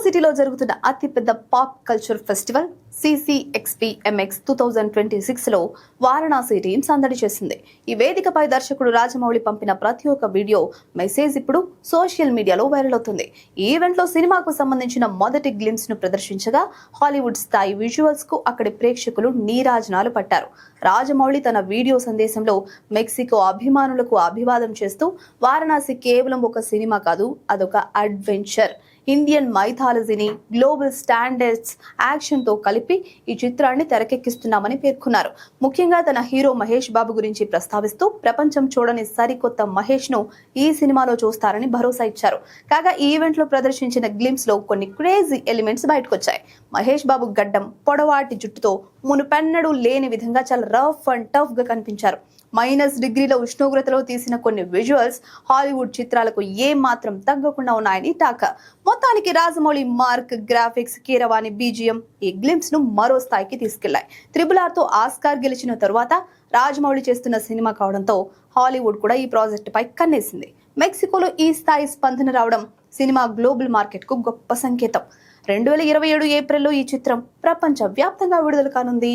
సిటీలో జరుగుతున్న అతిపెద్ద పాప్ కల్చర్ ఫెస్టివల్ CCXP-MX 2026 లో వారణాసి టీం సందడి చేసింది. ఈ వేదికపై దర్శకుడు రాజమౌళి పంపిన ప్రతి ఒక్క వీడియో మెసేజ్ ఇప్పుడు సోషల్ మీడియాలో వైరల్ అవుతుంది. ఈ ఈవెంట్ లో సినిమాకు సంబంధించిన మొదటి గ్లిమ్స్ ను ప్రదర్శించగా హాలీవుడ్ స్థాయి విజువల్స్ కు అక్కడి ప్రేక్షకులు నీరాజనాలు పట్టారు. రాజమౌళి తన వీడియో సందేశంలో మెక్సికో అభిమానులకు అభివాదం చేస్తూ వారణాసి కేవలం ఒక సినిమా కాదు, అదొక అడ్వెంచర్. ఇండియన్ మైథాలజీని గ్లోబల్ స్టాండర్డ్స్ యాక్షన్ తో కలిపి ఈ చిత్రాన్ని తెరకెక్కిస్తున్నామని పేర్కొన్నారు. ముఖ్యంగా తన హీరో మహేష్ బాబు గురించి ప్రస్తావిస్తూ ప్రపంచం చూడని సరికొత్త మహేష్ ను ఈ సినిమాలో చూస్తారని భరోసా ఇచ్చారు. కాగా ఈ ఈవెంట్ లో ప్రదర్శించిన గ్లిమ్స్ లో కొన్ని క్రేజీ ఎలిమెంట్స్ బయటకొచ్చాయి. మహేష్ బాబు గడ్డం, పొడవాటి జుట్టుతో మునుపెన్నడూ లేని విధంగా చాలా రఫ్ అండ్ టఫ్ గా కనిపించారు. -డిగ్రీల ఉష్ణోగ్రతలో తీసిన కొన్ని విజువల్స్ హాలీవుడ్ చిత్రాలకు ఏ మాత్రం తగ్గకుండా ఉన్నాయని టాక్. మొత్తానికి Rajamouli mark, graphics, Keeravani BGM ఈ గ్లిమ్స్ ను మరో స్థాయికి తీసుకెళ్లాయి. RRR తో ఆస్కార్ గెలిచిన తరువాత రాజమౌళి చేస్తున్న సినిమా కావడంతో హాలీవుడ్ కూడా ఈ ప్రాజెక్టు పై కన్నేసింది. మెక్సికోలో ఈ స్థాయి స్పందన రావడం సినిమా గ్లోబల్ మార్కెట్ కు గొప్ప సంకేతం. 2027 ఏప్రిల్లో ఈ చిత్రం ప్రపంచ వ్యాప్తంగా విడుదల కానుంది.